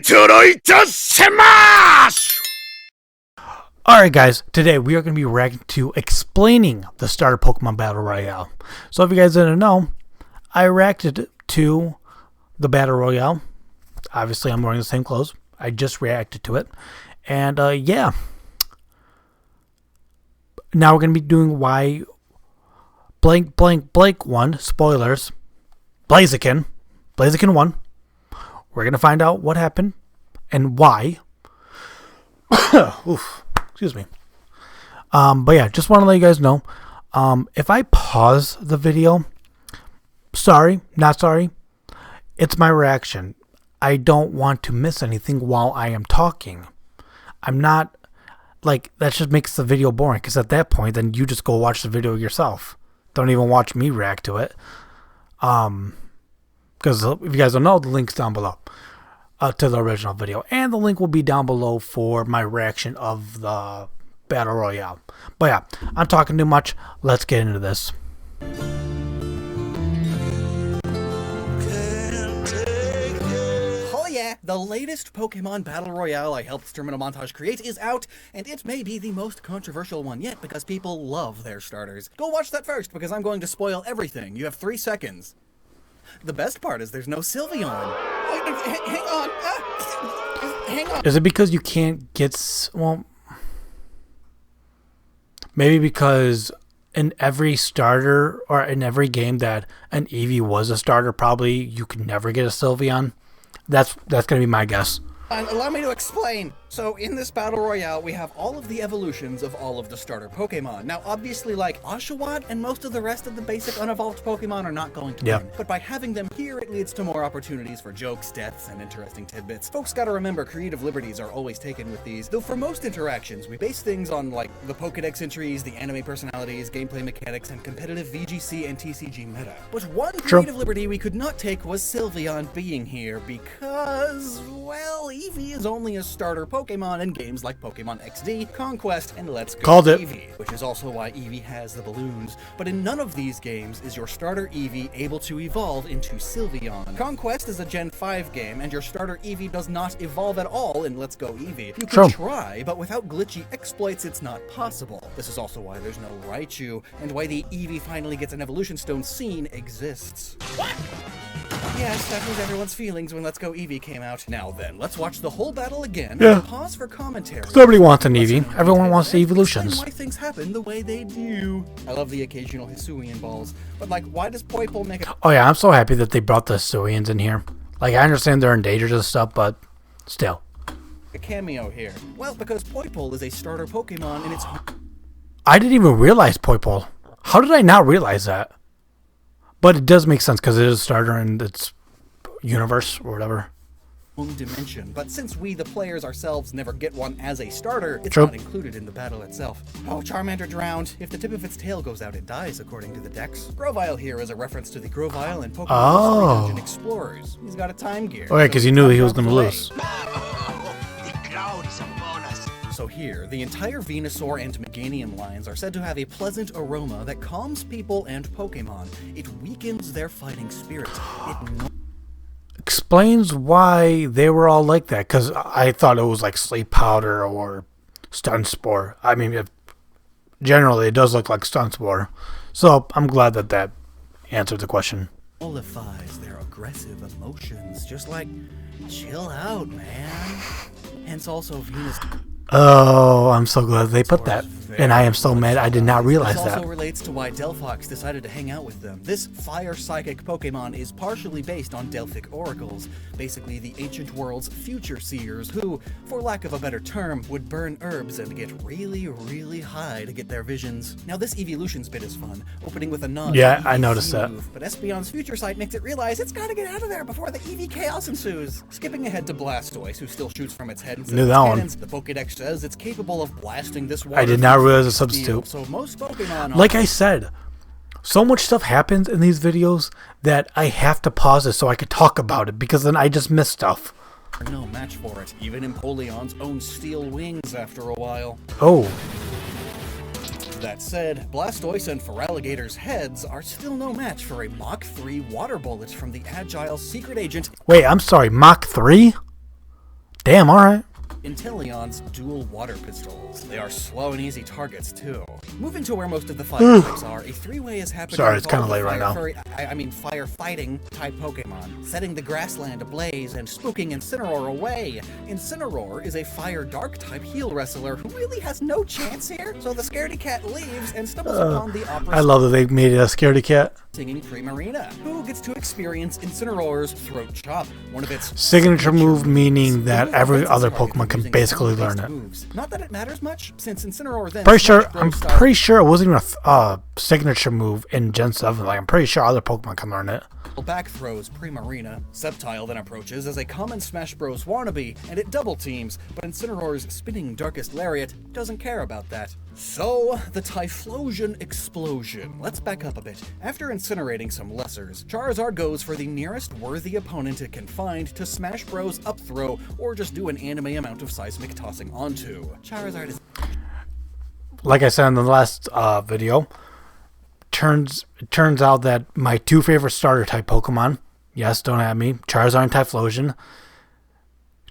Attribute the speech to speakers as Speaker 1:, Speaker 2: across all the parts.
Speaker 1: Alright guys, today we are going to be reacting to explaining the starter Pokemon Battle Royale. So if you guys didn't know, I reacted to the Battle Royale. Obviously I'm wearing the same clothes. I just reacted to it. And yeah. Now we're going to be doing why blank won. Spoilers. Blaziken 1. We're going to find out what happened and why. Oof. Excuse me. But yeah, just want to let you guys know, if I pause the video, sorry, not sorry. It's my reaction. I don't want to miss anything while I am talking. I'm not, like, that just makes the video boring, because at that point, then you just go watch the video yourself. Don't even watch me react to it. Because if you guys don't know, the link's down below. To the original video, and the link will be down below for my reaction of the Battle Royale. But yeah, I'm talking too much. Let's get into this.
Speaker 2: Oh yeah, the latest Pokemon Battle Royale I helped Terminal Montage create is out, and it may be the most controversial one yet because people love their starters. Go watch that first because I'm going to spoil everything. You have 3 seconds. The best part is there's no Sylveon. Hang on. Hang on.
Speaker 1: Is it because you can't get... Well, maybe because in every starter or in every game that an Eevee was a starter, probably you could never get a Sylveon. That's going to be my guess.
Speaker 2: Allow me to explain. So in this Battle Royale, we have all of the evolutions of all of the starter Pokemon. Now, obviously, like, Oshawott and most of the rest of the basic unevolved Pokemon are not going to win. But by having them here, it leads to more opportunities for jokes, deaths, and interesting tidbits. Folks gotta remember, creative liberties are always taken with these. Though for most interactions, we base things on, like, the Pokedex entries, the anime personalities, gameplay mechanics, and competitive VGC and TCG meta. But one creative liberty we could not take was Sylveon being here because, well, Eevee is only a starter Pokemon in games like Pokemon XD, Conquest, and Let's Go Eevee, which is also why Eevee has the balloons. But in none of these games is your starter Eevee able to evolve into Sylveon. Conquest is a Gen 5 game, and your starter Eevee does not evolve at all in Let's Go Eevee. You can try, but without glitchy exploits, it's not possible. This is also why there's no Raichu, and why the Eevee finally gets an evolution stone scene exists. What? Yes, that was everyone's feelings when Let's Go Eevee came out. Now then, let's watch the whole battle again. Yeah. And pause for commentary.
Speaker 1: Nobody wants an Eevee. Everyone wants the evolutions.
Speaker 2: Why things happen the way they do. I love the occasional Hisuian balls, but like, why does Poipole make it?
Speaker 1: Oh yeah, I'm so happy that they brought the Hisuians in here. Like, I understand they're endangered and stuff, but still.
Speaker 2: A cameo here. Well, because Poipole is a starter Pokemon in its.
Speaker 1: I didn't even realize Poipole. How did I not realize that? But it does make sense because it is a starter in its universe or whatever.
Speaker 2: Dimension, but since we, the players ourselves, never get one as a starter, it's not included in the battle itself. Oh, Charmander drowned. If the tip of its tail goes out, it dies, according to the Dex. Grovyle here is a reference to the Grovyle and Pokemon Dungeon Explorers. He's got a time gear.
Speaker 1: Oh yeah, because he knew he was going to lose.
Speaker 2: So here, the entire Venusaur and Meganium lines are said to have a pleasant aroma that calms people and Pokemon. It weakens their fighting spirit. It
Speaker 1: explains why they were all like that, because I thought it was like sleep powder or stun spore. I mean, generally it does look like stun spore. So I'm glad that that answered the question.
Speaker 2: Nullifies their aggressive emotions, just like, chill out, man. Hence also Venus.
Speaker 1: Oh, I'm so glad they put that. And I am so mad I did not realize that.
Speaker 2: This also relates to why Delphox decided to hang out with them. This fire psychic Pokemon is partially based on Delphic oracles, basically the ancient world's future seers who, for lack of a better term, would burn herbs and get really, really high to get their visions. Now this Evolutions bit is fun, opening with a nod.
Speaker 1: Yeah, I noticed that.
Speaker 2: But Espeon's future sight makes it realize it's gotta get out of there before the Eevee chaos ensues. Skipping ahead to Blastoise, who still shoots from its head instead of its cannons, the Pokedex says it's capable of blasting this water.
Speaker 1: I did not realize a substitute.
Speaker 2: So most Pokemon
Speaker 1: like I said, so much stuff happens in these videos that I have to pause it so I could talk about it, because then I just miss stuff.
Speaker 2: No match for it, even Empoleon's own steel wings after a while.
Speaker 1: Oh.
Speaker 2: That said, Blastoise and Feraligator's heads are still no match for a Mach 3 water bullet from the agile secret agent.
Speaker 1: Wait, I'm sorry, Mach 3? Damn, alright.
Speaker 2: Inteleon's dual water pistols. They are slow and easy targets, too. Moving to where most of the fire types are, a three-way is happening.
Speaker 1: Sorry, it's kind of late right now.
Speaker 2: Firefighting type Pokemon, setting the grassland ablaze and spooking Incineroar away. Incineroar is a fire dark type heel wrestler who really has no chance here, so the scaredy cat leaves and stumbles upon the opera.
Speaker 1: I love that they made it a scaredy cat.
Speaker 2: Singing Primarina, who gets to experience Incineroar's Throat Chop, one of its
Speaker 1: signature move, meaning that every other Pokemon can basically learn it.
Speaker 2: Not that it matters much, since Incineroar then...
Speaker 1: I'm pretty sure it wasn't even a signature move in Gen 7. Like, I'm pretty sure other Pokemon can learn it.
Speaker 2: Back throws Primarina. Sceptile then approaches as a common Smash Bros. Wannabe, and it double teams, but Incineroar's spinning Darkest Lariat doesn't care about that. So, the Typhlosion explosion. Let's back up a bit. After incinerating some lessers, Charizard goes for the nearest worthy opponent it can find to Smash Bros. Up throw, or just do an anime amount of seismic tossing onto. Charizard is...
Speaker 1: Like I said in the last video, turns out that my two favorite starter type Pokemon, yes, don't at me, Charizard and Typhlosion.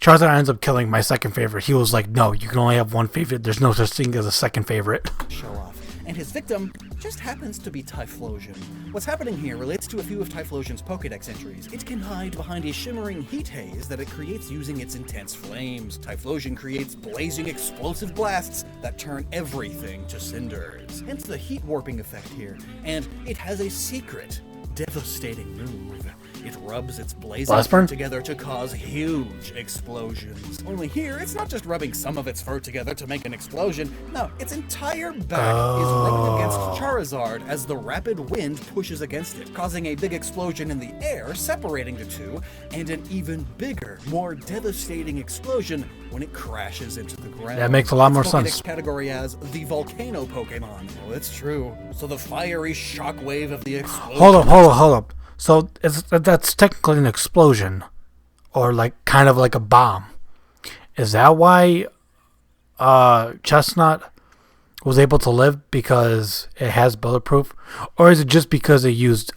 Speaker 1: Charizard ends up killing my second favorite. He was like, no, you can only have one favorite. There's no such thing as a second favorite.
Speaker 2: Show off. And his victim just happens to be Typhlosion. What's happening here relates to a few of Typhlosion's Pokédex entries. It can hide behind a shimmering heat haze that it creates using its intense flames. Typhlosion creates blazing explosive blasts that turn everything to cinders. Hence the heat warping effect here. And it has a secret, devastating move. It rubs its blazing fur together to cause huge explosions. Only here, it's not just rubbing some of its fur together to make an explosion. No, its entire back is rubbing against Charizard as the rapid wind pushes against it, causing a big explosion in the air, separating the two, and an even bigger, more devastating explosion when it crashes into the ground.
Speaker 1: That makes a lot more sense.
Speaker 2: Category as the volcano Pokemon. Oh, it's true. So the fiery shockwave of the explosion...
Speaker 1: Hold up. So that's technically an explosion, or like kind of like a bomb. Is that why Chestnut was able to live, because it has bulletproof, or is it just because it used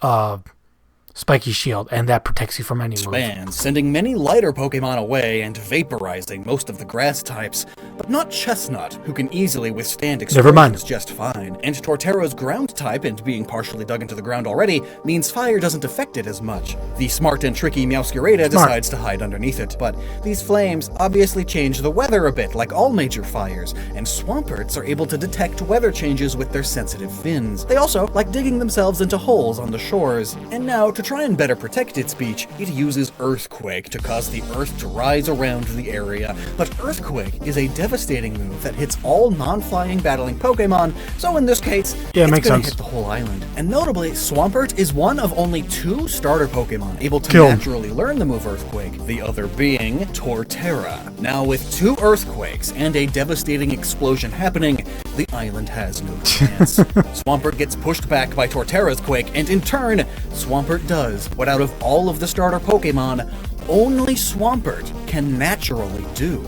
Speaker 1: Spiky Shield and that protects you from any move?
Speaker 2: Sending many lighter Pokemon away and vaporizing most of the grass types, but not Chestnut, who can easily withstand explosions just fine. And Torterra's ground type, and being partially dug into the ground already, means fire doesn't affect it as much. The smart and tricky Meowscarada decides to hide underneath it, but these flames obviously change the weather a bit, like all major fires, and Swamperts are able to detect weather changes with their sensitive fins. They also like digging themselves into holes on the shores. And now, to try and better protect its beach, it uses Earthquake to cause the earth to rise around the area. But Earthquake is a devastating move that hits all non-flying battling Pokemon, so in this case, it's gonna hit the whole island. And notably, Swampert is one of only 2 starter Pokemon able to naturally learn the move Earthquake, the other being Torterra. Now with 2 Earthquakes and a devastating explosion happening, the island has no chance. Swampert gets pushed back by Torterra's Quake, and in turn, Swampert does what out of all of the starter Pokemon, only Swampert can naturally do.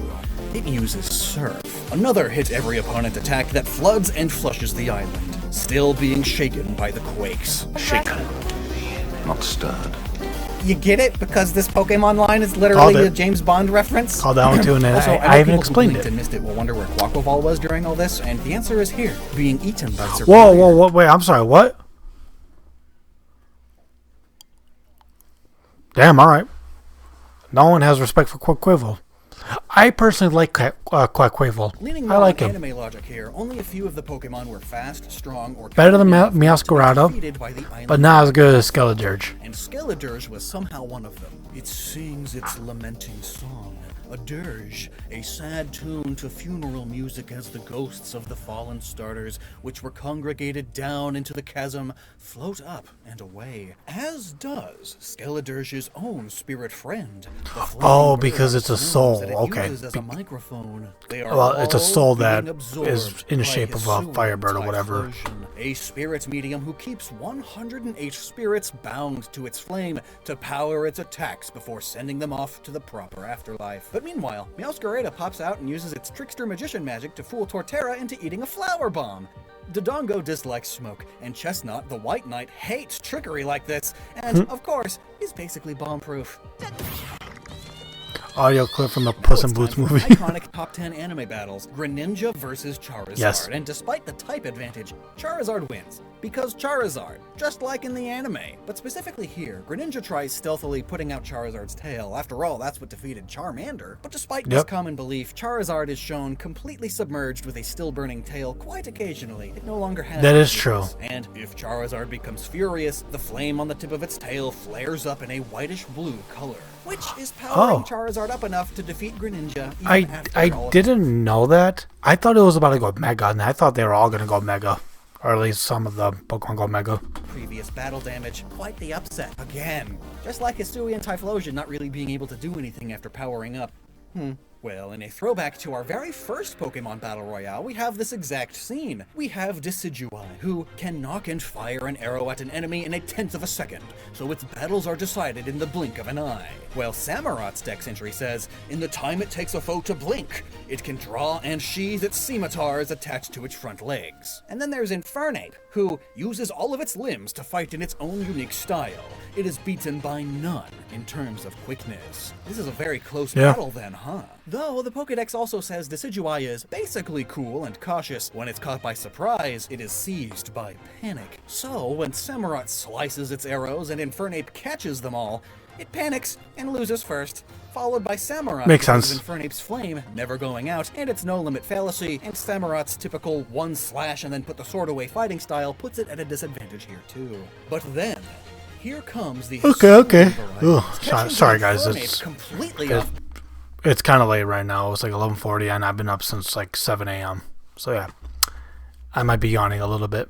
Speaker 2: It uses Surf, another hit-every-opponent attack that floods and flushes the island, still being shaken by the quakes.
Speaker 3: Shaken, not stirred.
Speaker 2: You get it? Because this Pokemon line is literally a James Bond reference?
Speaker 1: Called that one too, and
Speaker 2: also,
Speaker 1: I haven't explained it.
Speaker 2: And missed it will wonder where Quaquaval was during all this, and the answer is here, being eaten by Serpentine.
Speaker 1: Whoa, wait, I'm sorry, what? Damn, alright. No one has respect for Quaquaval. I personally like Quaquaval. I like him.
Speaker 2: Anime logic here, only a few of the Pokemon were fast, strong, or
Speaker 1: better than Meowscarada, but not as good as Skeledirge.
Speaker 2: And Skeledirge was somehow one of them. It sings its lamenting song, a dirge, a sad tune to funeral music as the ghosts of the fallen starters, which were congregated down into the chasm, float up and away, as does Skeledirge's own spirit friend.
Speaker 1: Oh, because it's a soul. Okay.
Speaker 2: As a microphone.
Speaker 1: Well, it's a soul that is in the shape of a Firebird or whatever.
Speaker 2: A spirit medium who keeps 108 spirits bound to its flame to power its attacks before sending them off to the proper afterlife. But meanwhile, Meowscarada pops out and uses its trickster magician magic to fool Torterra into eating a flower bomb. Dodongo dislikes smoke, and Chestnut, the White Knight, hates trickery like this, and, of course, is basically bomb-proof.
Speaker 1: audio clip from the Puss in Boots movie.
Speaker 2: Iconic top 10 anime battles, Greninja versus Charizard.
Speaker 1: Yes.
Speaker 2: And despite the type advantage, Charizard wins. Because Charizard, just like in the anime. But specifically here, Greninja tries stealthily putting out Charizard's tail. After all, that's what defeated Charmander. But despite this common belief, Charizard is shown completely submerged with a still-burning tail quite occasionally. It no longer has...
Speaker 1: That is true.
Speaker 2: And if Charizard becomes furious, the flame on the tip of its tail flares up in a whitish-blue color, which is powering Charizard up enough to defeat Greninja.
Speaker 1: I didn't know that. I thought it was about to go Mega, and I thought they were all going to go Mega. Or at least some of the Pokemon go Mega.
Speaker 2: Previous battle damage, quite the upset again. Just like Hisui and Typhlosion not really being able to do anything after powering up. Well, in a throwback to our very first Pokemon Battle Royale, we have this exact scene. We have Decidueye, who can knock and fire an arrow at an enemy in a 1/10 of a second, so its battles are decided in the blink of an eye. While Samurot's dex entry says, in the time it takes a foe to blink, it can draw and sheathe its scimitars attached to its front legs. And then there's Infernape, who uses all of its limbs to fight in its own unique style. It is beaten by none in terms of quickness. This is a very close battle then, huh? Though the Pokédex also says Decidueye is basically cool and cautious. When it's caught by surprise, it is seized by panic. So when Samurott slices its arrows and Infernape catches them all, it panics and loses first, followed by Samurott.
Speaker 1: Makes sense.
Speaker 2: Infernape's flame never going out, and its no-limit fallacy, and Samurott's typical one slash and then put the sword away fighting style puts it at a disadvantage here too. But then, here comes the...
Speaker 1: Okay. Sorry guys,
Speaker 2: completely off.
Speaker 1: It's kind of late right now. It's like 11:40 and I've been up since like 7 a.m. So yeah, I might be yawning a little bit.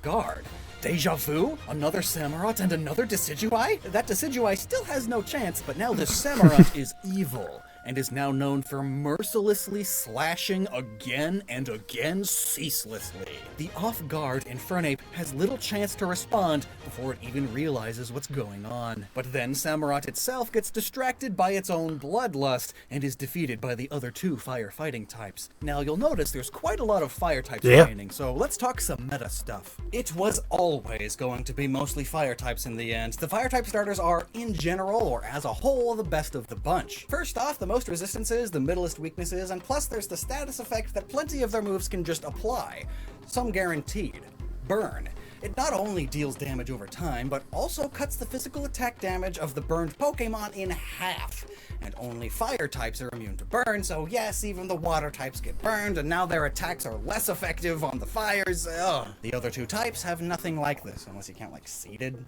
Speaker 2: Guard. Deja vu? Another Samurott and another Decidueye? That Decidueye still has no chance, but now this Samurott is evil, and is now known for mercilessly slashing again and again ceaselessly. The off-guard Infernape has little chance to respond before it even realizes what's going on. But then Samurott itself gets distracted by its own bloodlust and is defeated by the other two firefighting types. Now you'll notice there's quite a lot of fire types remaining, so let's talk some meta stuff. It was always going to be mostly fire types in the end. The fire type starters are, in general or as a whole, the best of the bunch. First off, the most resistances, the middlest weaknesses, and plus there's the status effect that plenty of their moves can just apply. Some guaranteed. Burn. It not only deals damage over time, but also cuts the physical attack damage of the burned Pokemon in half. And only fire types are immune to burn, so yes, even the water types get burned, and now their attacks are less effective on the fires. Ugh. The other two types have nothing like this, unless you count like seeded.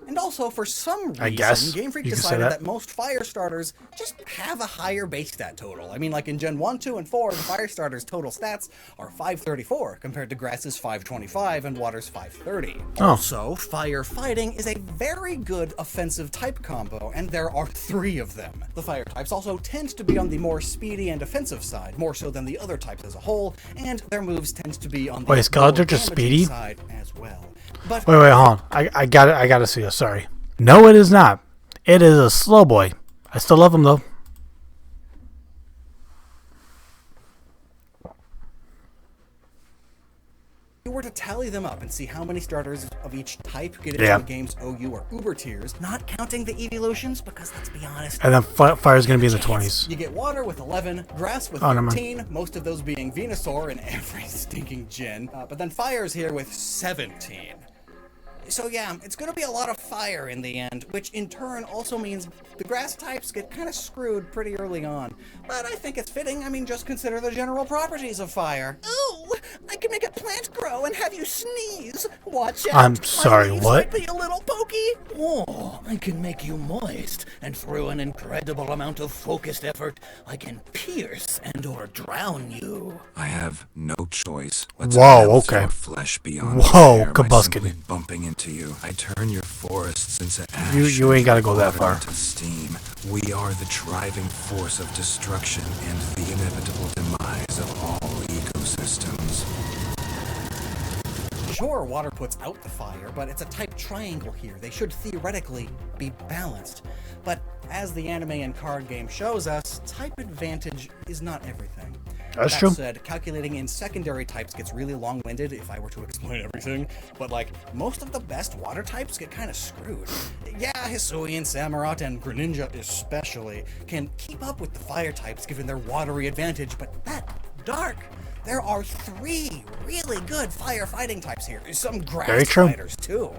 Speaker 2: And also, for some reason, Game Freak decided that most fire starters just have a higher base stat total. I mean, like in Gen 1, 2, and 4, the fire starters' total stats are 534, compared to Grass's 525 and Water's 530. Also, fire fighting is a very good offensive type combo, and there are 3 of them. The fire types also tend to be on the more speedy and offensive side, more so than the other types as a whole, and their moves tend to be on the
Speaker 1: Wait, Skeletons just speedy?
Speaker 2: Side as well. But
Speaker 1: wait, hold on. I gotta see this. Sorry. No, it is not. It is a slow boy. I still love him though.
Speaker 2: If you were to tally them up and see how many starters of each type get into the game's OU or Uber tiers, not counting the evolutions, because let's be honest.
Speaker 1: And then fire's gonna be in the 20s.
Speaker 2: You get water with 11, grass with 13, most of those being Venusaur in every stinking gen, but then fire's here with 17. So yeah, it's going to be a lot of fire in the end, which in turn also means the grass types get kind of screwed pretty early on. But I think it's fitting. I mean, just consider the general properties of fire. Ooh, I can make a plant grow and have you sneeze. Watch out.
Speaker 1: I'm sorry, what?
Speaker 2: Might be a little pokey. Oh, I can make you moist, and through an incredible amount of focused effort, I can pierce and or drown you.
Speaker 3: I have no choice. Let's
Speaker 1: okay.
Speaker 3: Flesh beyond
Speaker 1: Kabuskin.
Speaker 3: Bumping into you. I turn your forests into ash.
Speaker 1: You ain't gotta go that far.
Speaker 3: Into steam. We are the driving force of destruction and the inevitable demise of all ecosystems.
Speaker 2: Sure, water puts out the fire, but it's a type triangle here. They should theoretically be balanced. But as the anime and card game shows us, type advantage is not everything.
Speaker 1: That's true.
Speaker 2: That said, calculating in secondary types gets really long-winded if I were to explain everything, but like, most of the best water types get kind of screwed. Yeah, Hisuian, Samurott, and Greninja especially can keep up with the fire types given their watery advantage, but that dark. There are 3 really good firefighting types here. Some grass fighters too.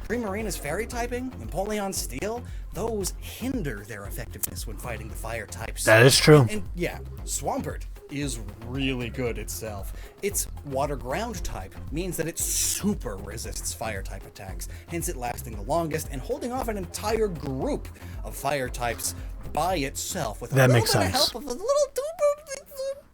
Speaker 2: Primarina's fairy typing, Empoleon's steel, those hinder their effectiveness when fighting the fire types.
Speaker 1: That is true.
Speaker 2: And yeah, Swampert is really good itself. Its water ground type means that it super resists fire type attacks, hence it lasting the longest and holding off an entire group of fire types by itself with a little bit of help of a little.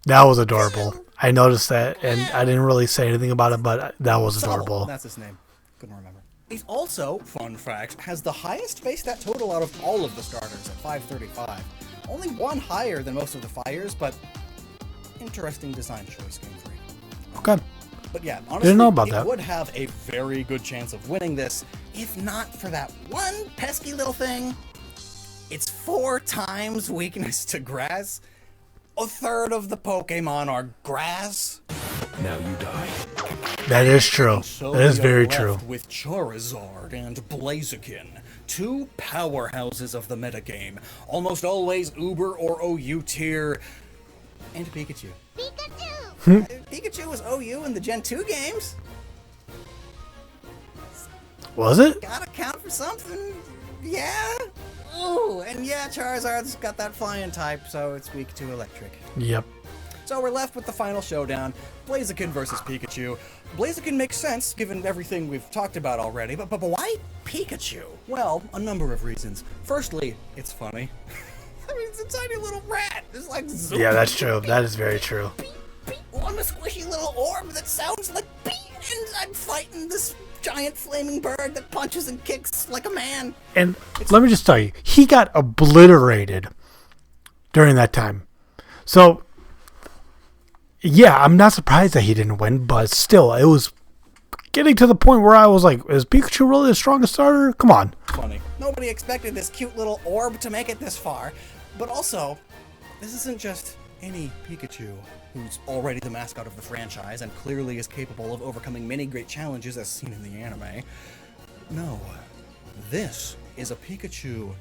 Speaker 1: That was adorable. I noticed that, and I didn't really say anything about it, but that was adorable.
Speaker 2: That's his name. Couldn't remember. It also, fun fact, has the highest base stat total out of all of the starters at 535. Only one higher than most of the fires, but interesting design choice, Game 3.
Speaker 1: Okay.
Speaker 2: But yeah, honestly,
Speaker 1: Didn't know about
Speaker 2: it
Speaker 1: that.
Speaker 2: would have a very good chance of winning this, if not for that one pesky little thing. It's 4 times weakness to grass. A third of the Pokemon are grass.
Speaker 3: Now you die.
Speaker 1: That is true.
Speaker 2: So
Speaker 1: that is
Speaker 2: we are
Speaker 1: very
Speaker 2: left
Speaker 1: true.
Speaker 2: With Charizard and Blaziken, 2 powerhouses of the metagame, almost always Uber or OU tier, and Pikachu. Pikachu was OU in the Gen 2 games.
Speaker 1: Was it?
Speaker 2: Gotta count for something. Yeah. Ooh, and yeah, Charizard's got that flying type, so it's weak to electric.
Speaker 1: Yep.
Speaker 2: So we're left with the final showdown, Blaziken versus Pikachu. Blaziken makes sense, given everything we've talked about already, but why Pikachu? Well, a number of reasons. Firstly, it's funny. I mean, it's a tiny little rat. It's like zoom.
Speaker 1: Yeah, that's true. That is very true.
Speaker 2: I'm a squishy little orb that sounds like beep, and I'm fighting this giant flaming bird that punches and kicks like a man.
Speaker 1: And let me just tell you, he got obliterated during that time. So, yeah, I'm not surprised that he didn't win, but still, it was getting to the point where I was like, is Pikachu really the strongest starter? Come on.
Speaker 2: Funny. Nobody expected this cute little orb to make it this far. But also, this isn't just any Pikachu who's already the mascot of the franchise and clearly is capable of overcoming many great challenges as seen in the anime. No, this is a Pikachu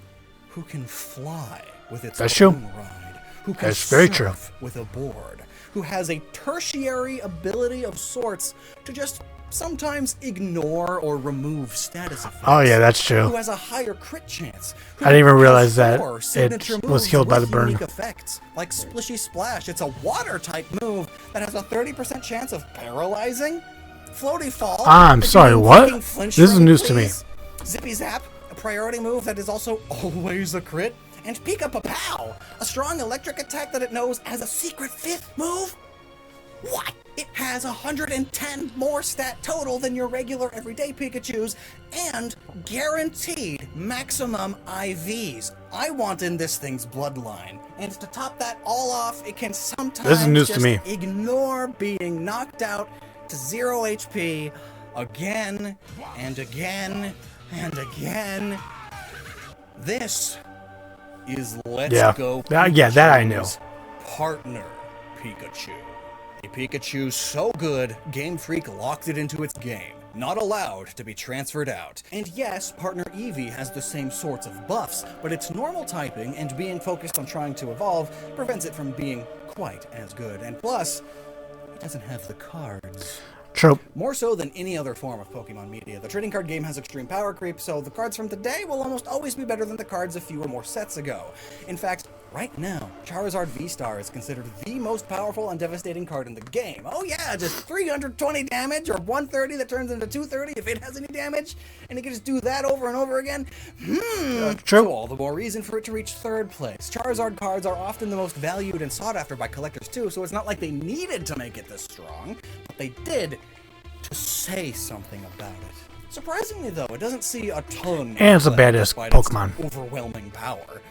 Speaker 2: who can fly with its balloon ride, who can surf with a board, who has a tertiary ability of sorts to just sometimes ignore or remove status effects.
Speaker 1: Oh yeah, that's true.
Speaker 2: Who has a higher crit chance.
Speaker 1: I didn't even realize that it was killed by the burn.
Speaker 2: Effects, like Splishy Splash. It's a water type move that has a 30% chance of paralyzing. Floaty Fall.
Speaker 1: I'm sorry, what? This is news to me.
Speaker 2: Zippy Zap, a priority move that is also always a crit. And Pika Papow, a strong electric attack that it knows as a secret 5th move. What? It has 110 more stat total than your regular everyday Pikachus, and guaranteed maximum IVs. I want in this thing's bloodline. And to top that all off, it can sometimes
Speaker 1: this is news to me.
Speaker 2: Ignore being knocked out to 0 HP again and again and again. This is Let's Go Pikachu's
Speaker 1: yeah, that I know.
Speaker 2: Partner Pikachu. A Pikachu so good, Game Freak locked it into its game. Not allowed to be transferred out. And yes, Partner Eevee has the same sorts of buffs, but its normal typing and being focused on trying to evolve prevents it from being quite as good. And plus, it doesn't have the cards.
Speaker 1: True.
Speaker 2: More so than any other form of Pokemon media, the trading card game has extreme power creep, so the cards from today will almost always be better than the cards a few or more sets ago. In fact, right now, Charizard V-Star is considered the most powerful and devastating card in the game. Oh yeah, just 320 damage or 130 that turns into 230 if it has any damage, and it can just do that over and over again.
Speaker 1: True.
Speaker 2: So all the more reason for it to reach 3rd place. Charizard cards are often the most valued and sought after by collectors too, so it's not like they needed to make it this strong, but they did to say something about it. Surprisingly though, it doesn't see a ton
Speaker 1: and it's a
Speaker 2: of
Speaker 1: badass Pokemon.
Speaker 2: Overwhelming power.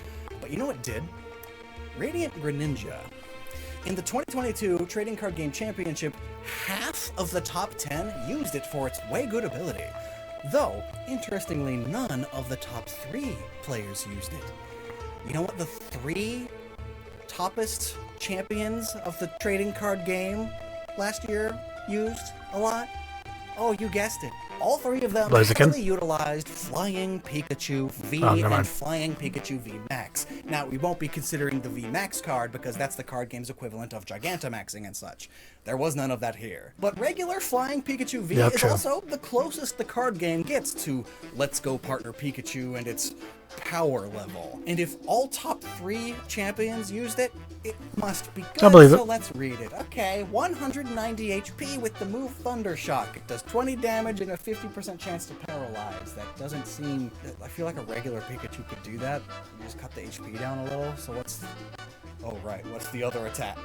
Speaker 2: But you know what did? Radiant Greninja. In the 2022 Trading Card Game Championship, half of the top 10 used it for its way good ability. Though, interestingly, none of the top 3 players used it. You know what the 3 toppest champions of the trading card game last year used a lot? Oh, you guessed it. All three of them
Speaker 1: Blaziken?
Speaker 2: heavily utilized Flying Pikachu V
Speaker 1: never mind.
Speaker 2: and Flying Pikachu V Max. Now, we won't be considering the V Max card because that's the card game's equivalent of Gigantamaxing and such. There was none of that here. But regular Flying Pikachu V is
Speaker 1: true.
Speaker 2: also the closest the card game gets to Let's Go Partner Pikachu and its power level. And if all top 3 champions used it, it must be good.
Speaker 1: I believe it.
Speaker 2: So let's read it. Okay, 190 HP with the move Thunder Shock. It does 20 damage and a 50% chance to paralyze. That doesn't seem... I feel like a regular Pikachu could do that. You just cut the HP down a little. So what's... Oh, right. What's the other attack?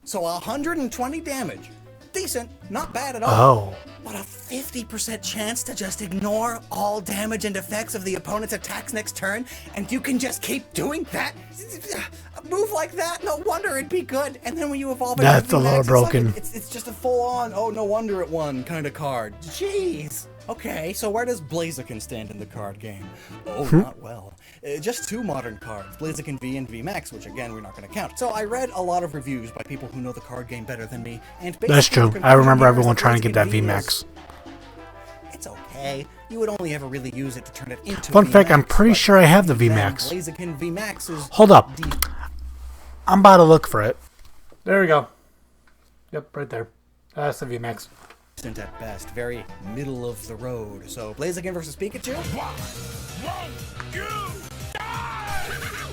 Speaker 2: So 120 damage. Decent. Not bad at all.
Speaker 1: Oh.
Speaker 2: But a 50% chance to just ignore all damage and effects of the opponent's attacks next turn, and you can just keep doing that? A move like that? No wonder it'd be good. And then when you evolve it,
Speaker 1: That's a little broken.
Speaker 2: It's just a full-on, oh, no wonder it won kind of card. Jeez. Okay, so where does Blaziken stand in the card game? Oh, not well. Just 2 modern cards, Blaziken V and V Max, which again, we're not going to count. So I read a lot of reviews by people who know the card game better than me, and
Speaker 1: That's true. I remember everyone trying to get that V Max.
Speaker 2: It's okay. You would only ever really use it to turn it into
Speaker 1: Fun fact,
Speaker 2: VMAX,
Speaker 1: I'm pretty
Speaker 2: but
Speaker 1: sure I have the
Speaker 2: even
Speaker 1: V
Speaker 2: then,
Speaker 1: Max.
Speaker 2: Blaziken V Max is
Speaker 1: Hold up.
Speaker 2: deep.
Speaker 1: I'm about to look for it. There we go. Yep, right there. That's the V Max.
Speaker 2: At best, very middle of the road. So Blaziken versus Pikachu?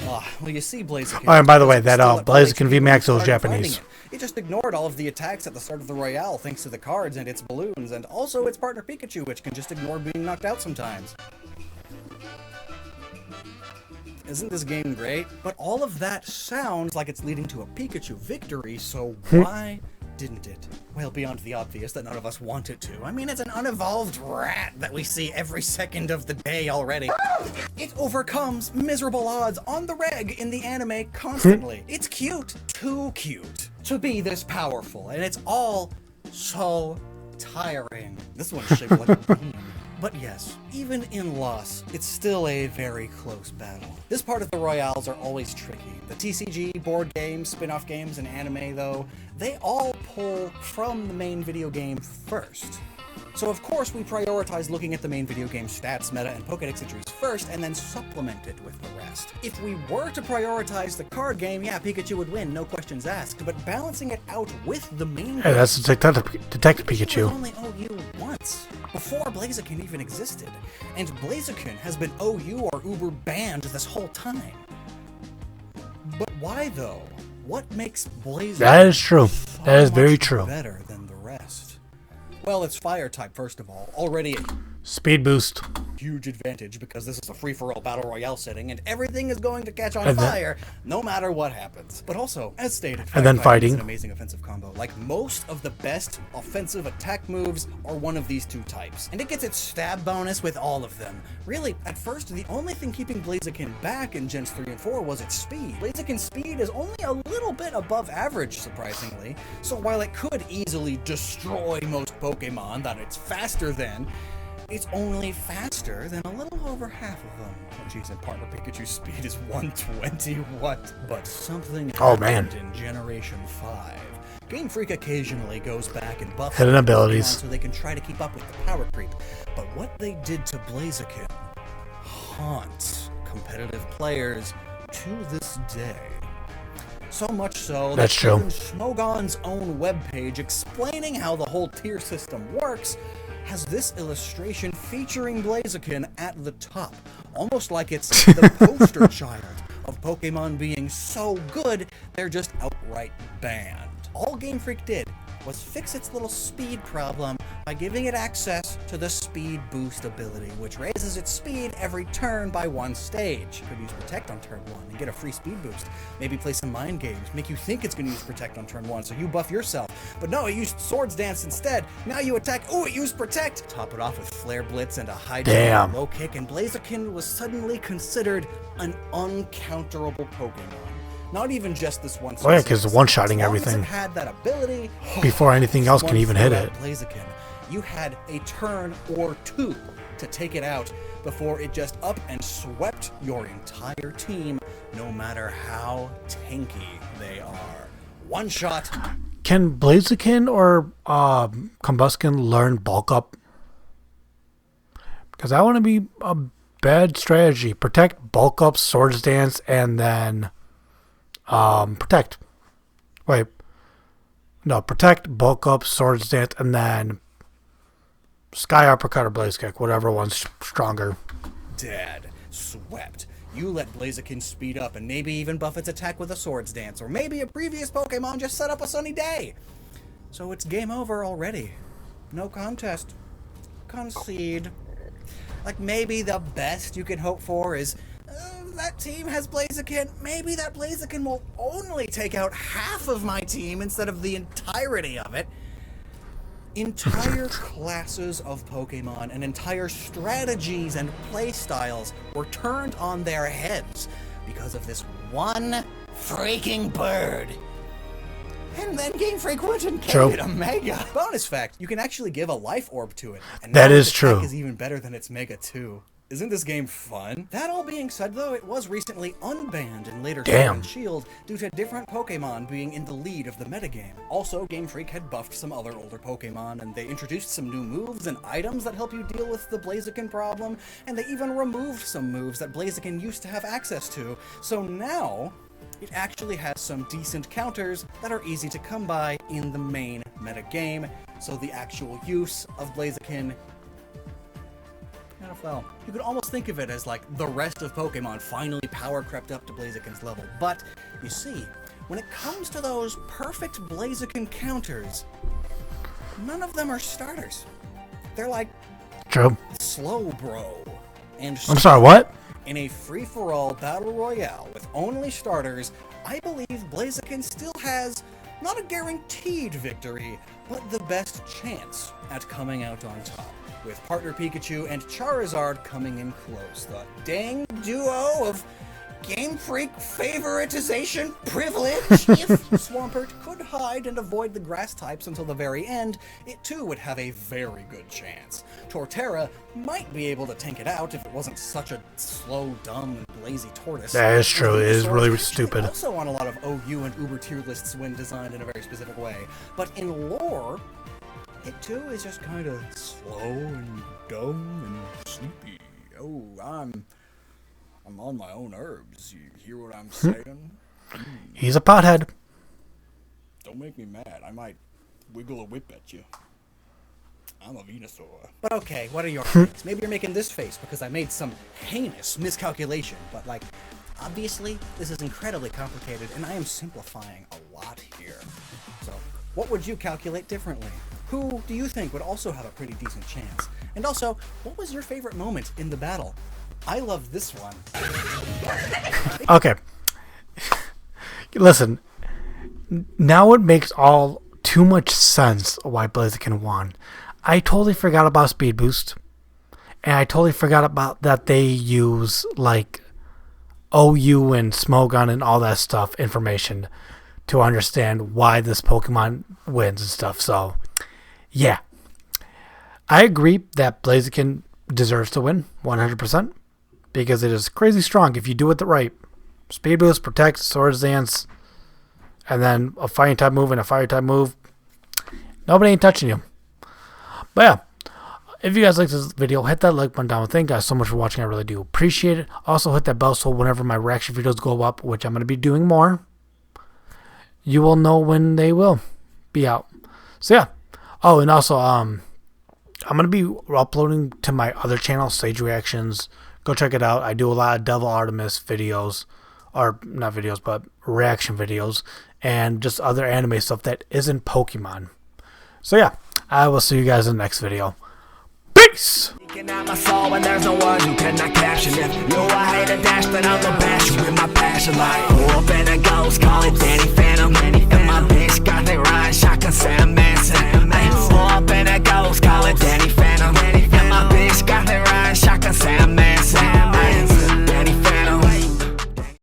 Speaker 2: Well, you see Blaziken.
Speaker 1: Oh, and by the way, that
Speaker 2: still at
Speaker 1: Blaziken V Max was
Speaker 2: started fighting
Speaker 1: Japanese.
Speaker 2: It just ignored all of the attacks at the start of the Royale thanks to the cards and its balloons, and also its partner Pikachu, which can just ignore being knocked out sometimes. Isn't this game great? But all of that sounds like it's leading to a Pikachu victory, so why didn't it? Well, beyond the obvious that none of us want it to. I mean, it's an unevolved rat that we see every second of the day already. It overcomes miserable odds on the reg in the anime constantly. It's cute. Too cute to be this powerful, and it's all so tiring. This one's shaped like a bean. But yes, even in loss, it's still a very close battle. This part of the Royales are always tricky. The TCG, board games, spin-off games, and anime, though, they all pull from the main video game first. So of course we prioritize looking at the main video game stats, meta, and Pokédex entries first, and then supplement it with the rest. If we were to prioritize the card game, yeah, Pikachu would win, no questions asked, but balancing it out with the main
Speaker 1: Hey, that's Detective
Speaker 2: Pikachu was
Speaker 1: Pikachu.
Speaker 2: only OU once, before Blaziken even existed, and Blaziken has been OU or Uber banned this whole time. But why though? What makes Blaziken
Speaker 1: That is true.
Speaker 2: so
Speaker 1: That is very
Speaker 2: much
Speaker 1: true.
Speaker 2: better than the rest? Well, it's fire type first of all, already a
Speaker 1: Speed boost.
Speaker 2: huge advantage because this is a free-for-all battle royale setting and everything is going to catch on
Speaker 1: And then-
Speaker 2: fire no matter what happens. But also, as stated,
Speaker 1: And then
Speaker 2: Firefighting is
Speaker 1: fighting.
Speaker 2: an amazing offensive combo. Like most of the best offensive attack moves are one of these 2 types, and it gets its stab bonus with all of them. Really, at first, the only thing keeping Blaziken back in Gens 3 and 4 was its speed. Blaziken's speed is only a little bit above average, surprisingly, so while it could easily destroy most Pokemon that it's faster than, it's only faster than a little over half of them. Oh jeez, and partner Pikachu's speed is 120, what? But something
Speaker 1: Oh, man.
Speaker 2: happened in Generation 5. Game Freak occasionally goes back and buffs
Speaker 1: Hidden
Speaker 2: Pokemon
Speaker 1: abilities.
Speaker 2: so they can try to keep up with the power creep. But what they did to Blaziken haunts competitive players to this day. So much so
Speaker 1: That's
Speaker 2: that
Speaker 1: true.
Speaker 2: even Smogon's own webpage explaining how the whole tier system works has this illustration featuring Blaziken at the top, almost like it's the poster child of Pokemon being so good they're just outright banned. All Game Freak did was fix its little speed problem by giving it access to the Speed Boost ability, which raises its speed every turn by 1 stage. Could use Protect on turn 1 and get a free speed boost. Maybe play some mind games, make you think it's going to use Protect on turn 1, so you buff yourself. But no, it used Swords Dance instead. Now you attack, oh, it used Protect! Top it off with Flare Blitz and a high jump
Speaker 1: Damn.
Speaker 2: and low kick, and Blaziken was suddenly considered an uncounterable Pokemon. Not even just this one.
Speaker 1: Oh yeah, because one-shotting
Speaker 2: As long as
Speaker 1: everything
Speaker 2: it had that ability
Speaker 1: before anything else can even hit it.
Speaker 2: Blaziken, you had a turn or 2 to take it out before it just up and swept your entire team, no matter how tanky they are. One shot.
Speaker 1: Can Blaziken or Combusken learn bulk up? Because that wouldn't be a bad strategy. Protect, bulk up, Swords Dance, and then protect. Wait. No, protect, bulk up, Swords Dance, and then Sky Uppercut or Blaze Kick, whatever one's stronger.
Speaker 2: Dead. Swept. You let Blaziken speed up and maybe even buff its attack with a Swords Dance, or maybe a previous Pokemon just set up a sunny day. So it's game over already. No contest. Concede. Like, maybe the best you can hope for is that team has Blaziken. Maybe that Blaziken will only take out half of my team instead of the entirety of it. Entire classes of Pokemon and entire strategies and playstyles were turned on their heads because of this one freaking bird. And then Game Freak went and gave it a Mega. Bonus fact, you can actually give a life orb to it. And
Speaker 1: that is
Speaker 2: its
Speaker 1: true.
Speaker 2: attack is even better than its Mega too. Isn't this game fun? That all being said, though, it was recently unbanned in later Sword and Shield due to different Pokemon being in the lead of the metagame. Also, Game Freak had buffed some other older Pokemon, and they introduced some new moves and items that help you deal with the Blaziken problem, and they even removed some moves that Blaziken used to have access to. So now, it actually has some decent counters that are easy to come by in the main metagame, so the actual use of Blaziken, well, you could almost think of it as like the rest of Pokemon finally power crept up to Blaziken's level. But, you see, when it comes to those perfect Blaziken counters, none of them are starters. They're like Slow Bro. And
Speaker 1: I'm sorry, what?
Speaker 2: In a free-for-all battle royale with only starters, I believe Blaziken still has not a guaranteed victory, but the best chance at coming out on top, with partner Pikachu and Charizard coming in close. The dang duo of Game Freak favoritization privilege. If Swampert could hide and avoid the grass types until the very end, it too would have a very good chance. Torterra might be able to tank it out if it wasn't such a slow, dumb, and lazy tortoise.
Speaker 1: That is true. It is really stupid.
Speaker 2: Also on a lot of OU and Uber tier lists when designed in a very specific way. But in lore, it too is just kind of slow and dumb and sleepy. Oh, I'm on my own herbs. You hear what I'm saying?
Speaker 1: He's a pothead.
Speaker 2: Don't make me mad. I might wiggle a whip at you. I'm a Venusaur. But okay, what are your things? Maybe you're making this face because I made some heinous miscalculation, but like, obviously, this is incredibly complicated, and I am simplifying a lot here. So, what would you calculate differently? Who do you think would also have a pretty decent chance? And also, what was your favorite moment in the battle? I love this one.
Speaker 1: Okay. Listen, now it makes all too much sense why Blaziken won. I totally forgot about Speed Boost. And I totally forgot about that they use like OU and Smogon and all that stuff information to understand why this Pokemon wins and stuff. So, yeah. I agree that Blaziken deserves to win 100%. Because it is crazy strong if you do it the right. Speed Boost, Protect, Swords Dance, and then a Fighting type move and a Fire type move. Nobody ain't touching you. But yeah, if you guys like this video, hit that like button down. Thank you guys so much for watching. I really do appreciate it. Also, hit that bell so whenever my reaction videos go up, which I'm going to be doing more, you will know when they will be out. So yeah. Oh, and also, I'm going to be uploading to my other channel, Sage Reactions. Go check it out. I do a lot of Devil Artemis videos, or not videos, but reaction videos, and just other anime stuff that isn't Pokemon. So yeah, I will see you guys in the next video. Peace!
Speaker 4: Out my soul when there's no words you cannot caption it. You I hate a dash, but I'm the bash you with my passion. Like, who up in a ghost, call it Danny Phantom. And my bitch got that rhyme.